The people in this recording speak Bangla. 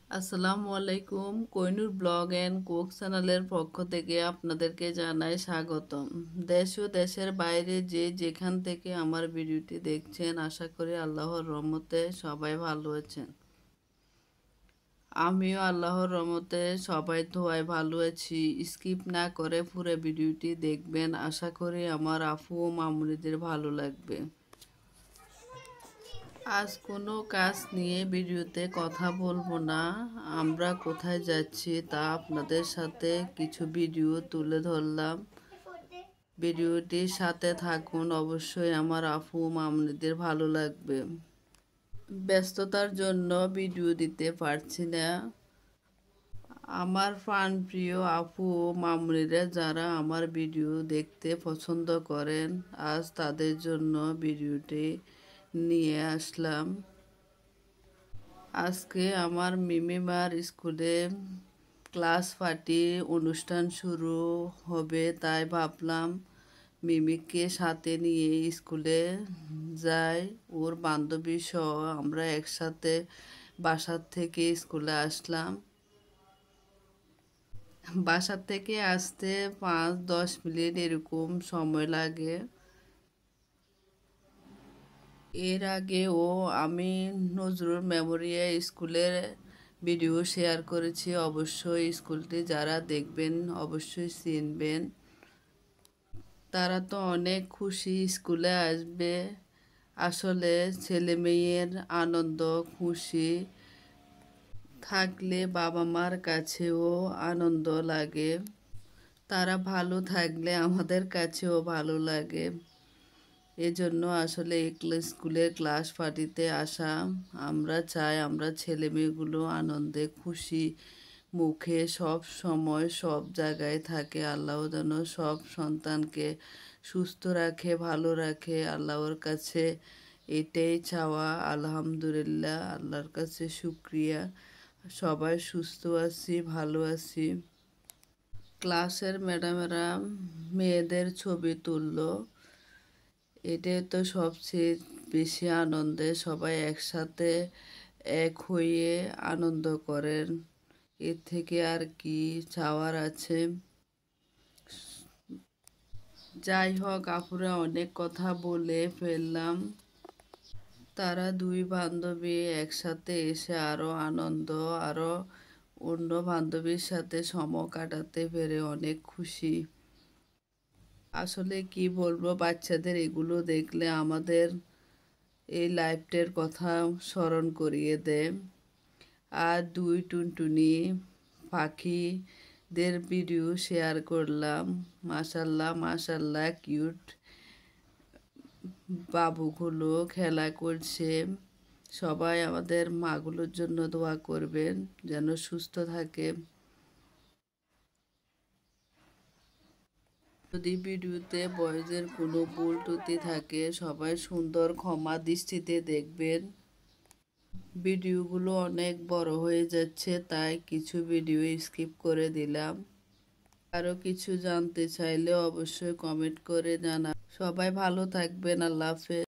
আসসালামু আলাইকুম। কোহিনুর ব্লগ অ্যান্ড কুক চ্যানেলের পক্ষ থেকে আপনাদেরকে জানাই স্বাগতম। দেশ ও দেশের বাইরে যে যেখান থেকে আমার ভিডিওটি দেখছেন, আশা করি আল্লাহর রহমতে সবাই ভালো আছেন। আমিও আল্লাহর রহমতে সবাই দোয়ায় ভালো আছি। স্কিপ না করে পুরো ভিডিওটি দেখবেন, আশা করি আমার আফু ও মামুনিদের ভালো লাগবে। আজ কোনো কাজ নিয়ে ভিডিওতে কথা বলবো না। আমরা কোথায় যাচ্ছি তা আপনাদের সাথে কিছু ভিডিও তুলে ধরলাম। ভিডিওটির সাথে থাকুন, অবশ্যই আমার আফু মামুনিদের ভালো লাগবে। ব্যস্ততার জন্য ভিডিও দিতে পারছি না। আমার প্রাণপ্রিয় আপু ও মামুনিরা যারা আমার ভিডিও দেখতে পছন্দ করেন, আজ তাদের জন্য ভিডিওটি নিয়ে আসলাম। আজকে আমার মিমিমার স্কুলে ক্লাস পার্টি অনুষ্ঠান শুরু হবে, তাই ভাবলাম মিমিকে সাথে নিয়ে স্কুলে যাই। ওর বান্ধবী সহ আমরা একসাথে বাসার থেকে স্কুলে আসলাম। বাসার থেকে আসতে 5-10 মিনিট এরকম সময় লাগে। এর আগেও আমি নজরুল মেমোরিয়াল স্কুলের ভিডিও শেয়ার করেছি, অবশ্যই স্কুলটি যারা দেখবেন অবশ্যই চিনবেন। তারা তো অনেক খুশি স্কুলে আসবে। আসলে ছেলে মেয়ের আনন্দ খুশি থাকলে বাবা মার কাছেও আনন্দ লাগে। তারা ভালো থাকলে আমাদের কাছেও ভালো লাগে। এজন্য আসলে স্কুলের ক্লাস পার্টিতে আসা। আমরা চাই আমরা ছেলে মেয়েগুলো আনন্দে খুশি মুখে সব সময় সব জায়গায় থাকে। আল্লাহ যেন সব সন্তানকে সুস্থ রাখে, ভালো রাখে। আল্লাহর কাছে এটাই চাওয়া। আলহামদুলিল্লাহ, আল্লাহর কাছে শুক্রিয়া। সবাই সুস্থ আছি, ভালো আছি। ক্লাসের ম্যাডামেরা মেয়েদের ছবি তুললো। এটাই তো সবচেয়ে বেশি আনন্দে, সবাই একসাথে এক হয়ে আনন্দ করেন। এর থেকে আর কি চাওয়ার আছে। যাই হোক, আপুরা অনেক কথা বলে ফেললাম। তারা দুই বান্ধবী একসাথে এসে আরও আনন্দ, আরও অন্য বান্ধবীর সাথে সময় কাটাতে পেরে অনেক খুশি। আসলে কি বলবো, বাচ্চাদের এগুলো দেখলে আমাদের এই লাইফটার কথা স্মরণ করিয়ে দেয়। আর দুই টুনটুনি পাখিদের ভিডিও শেয়ার করলাম। মাশাল্লাহ মাশাল্লাহ, কিউট বাবুগুলো খেলা করছে। সবাই আমাদের মাগুলোর জন্য দোয়া করবেন যেন সুস্থ থাকে। যদি ভিডিওতে বয়সের কোনো ভুল ত্রুটি থাকে, সবাই সুন্দর ক্ষমা দৃষ্টিতে দেখবেন। ভিডিওগুলো অনেক বড় হয়ে যাচ্ছে, তাই কিছু ভিডিও স্কিপ করে দিলাম। আরও কিছু জানতে চাইলে অবশ্যই কমেন্ট করে জানাবেন। সবাই ভালো থাকবেন। আল্লাহ হাফেজ।